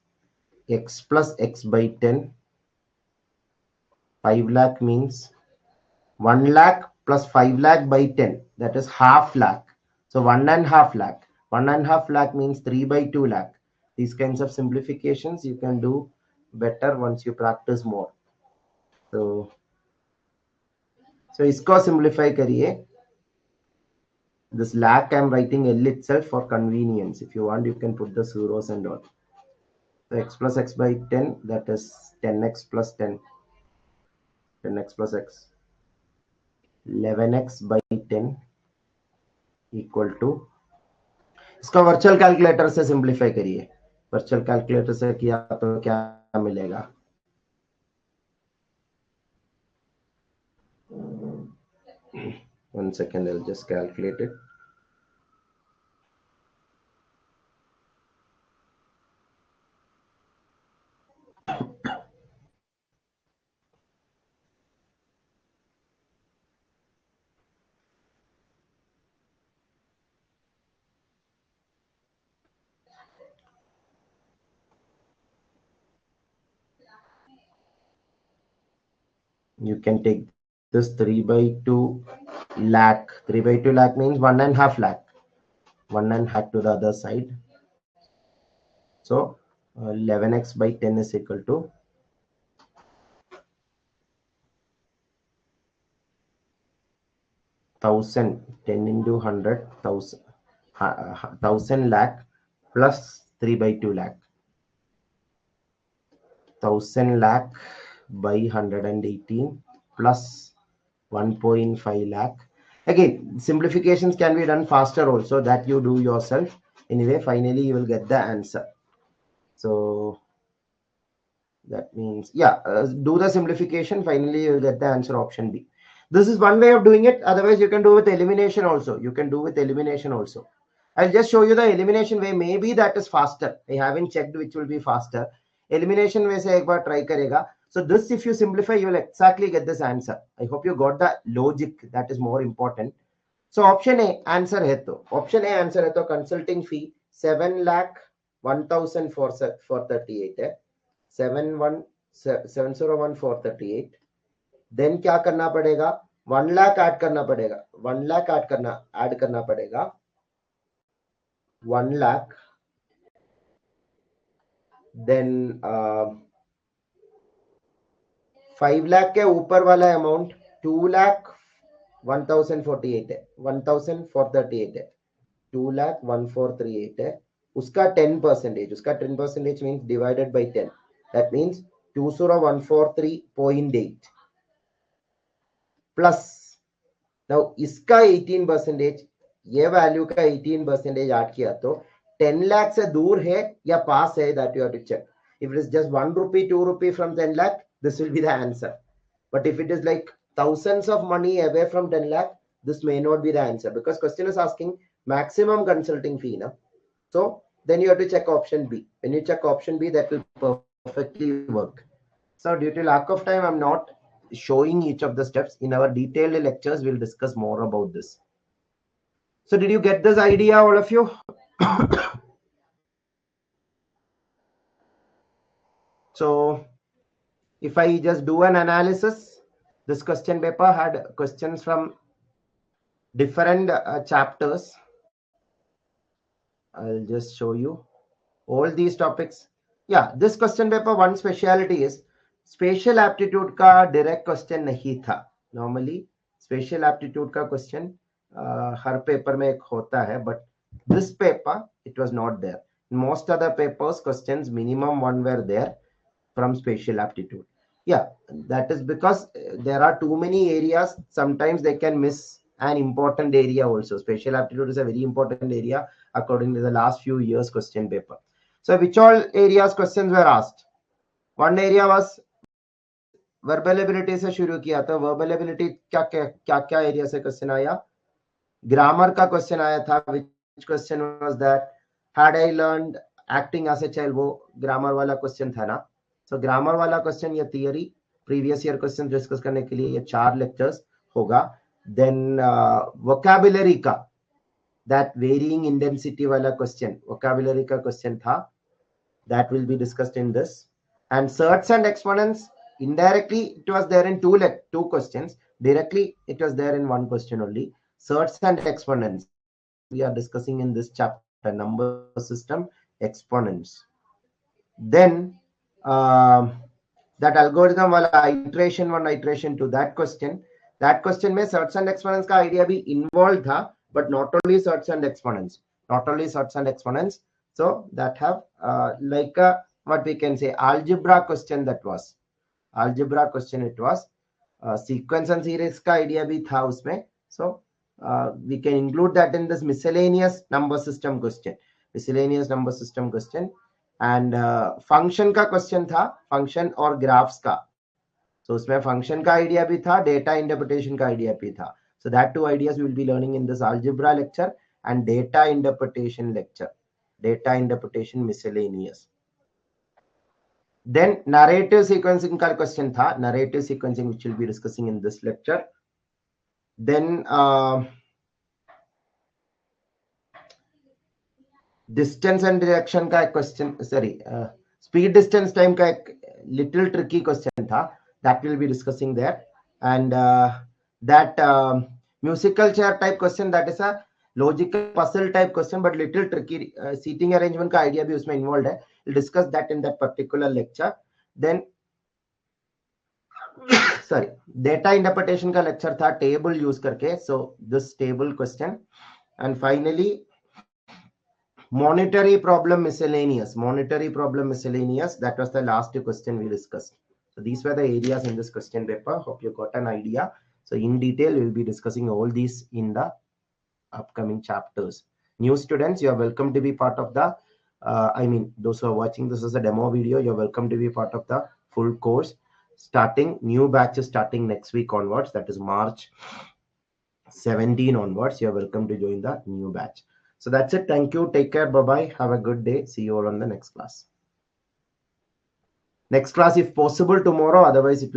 x plus x by 10, 5 lakh means 1 lakh plus 5 lakh by 10, that is half lakh. So 1.5 lakh. 1.5 lakh means 3 by 2 lakh. These kinds of simplifications you can do better once you practice more. So isko simplify kariye. This lakh I am writing L itself for convenience. If you want, you can put the zeros and all. So x plus x by 10, that is 10x plus 10. 10x plus x. 11x by 10 equal to, इसका virtual calculator से simplify करिए. Virtual calculator से किया तो क्या मिलेगा? One second, I'll just calculate it. You can take this 3 by 2 lakh. 3 by 2 lakh means 1.5 lakh. 1.5 to the other side. So 11x by 10 is equal to 1000. 10 into 100, 1000 lakh plus 3 by 2 lakh. 1000 lakh by 118 plus 1.5 lakh. Again, simplifications can be done faster also, that you do yourself. Anyway, finally you will get the answer. So that means, yeah, do the simplification. Finally you will get the answer, option B. This is one way of doing it. Otherwise you can do with elimination also. You can do with elimination also. I'll just show you the elimination way. Maybe that is faster. I haven't checked which will be faster. Elimination way se ek baar try karega. So this, if you simplify, you will exactly get this answer. I hope you got the logic. That is more important. So option A answer hai to. Option A answer hai to consulting fee 7 lakh 1000 for 38 hai. 701,438. Then क्या करना पड़ेगा? 1 lakh add करना पड़ेगा. 1 lakh add करना पड़ेगा. 1 lakh, then 5 lakh के ऊपर वाला अमाउंट 2 लाख 1048 है. 1038 है. 2 लाख 1438 है. उसका 10%, उसका 10% means divided by 10. That means 20143.8 plus, now इसका 18%, ये वैल्यू का 18% ऐड किया तो 10 लाख से दूर है या पास है, that you have to check. If it is just 1 rupee, 2 rupee from 10 lakh, this will be the answer. But if it is like thousands of money away from 10 lakh, this may not be the answer, because question is asking maximum consulting fee. Na? So then you have to check option B. When you check option B, that will perfectly work. So due to lack of time, I'm not showing each of the steps. In our detailed lectures, we'll discuss more about this. So did you get this idea, all of you? So if I just do an analysis, this question paper had questions from different chapters. I'll just show you all these topics. Yeah, this question paper, one speciality is spatial aptitude ka direct question nahi tha. Normally spatial aptitude ka question har paper mein ek hota hai, but this paper it was not there. In most other papers, questions minimum one were there from spatial aptitude. Yeah, that is because there are too many areas. Sometimes they can miss an important area also. Spatial aptitude is a very important area according to the last few years question paper. So which all areas questions were asked? One area was verbal ability से शुरू किया था. Verbal ability क्या क्या क्या area से question आया? Grammar का question आया था. Which question was that? Had I learned acting as a child? वो grammar वाला question था ना. So grammar वाला question या theory previous year question discuss करने के लिए ये 4 lectures होगा. Then vocabulary का that varying intensity wala question, vocabulary ka question tha, that will be discussed in this. And search and exponents, indirectly it was there in two questions, directly it was there in one question only. Search and exponents we are discussing in this chapter, number system exponents. Then that algorithm wala iteration 1 iteration 2, that question mein search and exponents ka idea bhi involved tha, but not only search and exponents, so that have like a, what we can say, algebra question. That was algebra question. It was sequence and series ka idea bhi tha usme. So we can include that in this miscellaneous number system question. And function का question था, function और graphs का. So उसमें function का idea भी था, data interpretation का idea भी था. So that two ideas we will be learning in this algebra lecture and data interpretation lecture. Data interpretation miscellaneous. Then narrative sequencing का question था, narrative sequencing which we'll be discussing in this lecture. Then distance and direction का एक question, sorry, speed distance time का एक little tricky question था, that will be discussing there. And that musical chair type question, that is a logical puzzle type question but little tricky. Seating arrangement का idea भी उसमें involved है. We'll discuss that in that particular lecture. Then sorry, data interpretation का lecture था table use करके, so this table question. And finally monetary problem miscellaneous, that was the last question we discussed. So these were the areas in this question paper. Hope you got an idea. So in detail we'll be discussing all these in the upcoming chapters. New students, you are welcome to be part of the I mean those who are watching this as a demo video, you're welcome to be part of the full course. Starting new batches starting next week onwards, that is March 17 onwards, you're welcome to join the new batch. So that's it. Thank you. Take care. Bye-bye. Have a good day. See you all on the next class. Next class, if possible, tomorrow. Otherwise, it will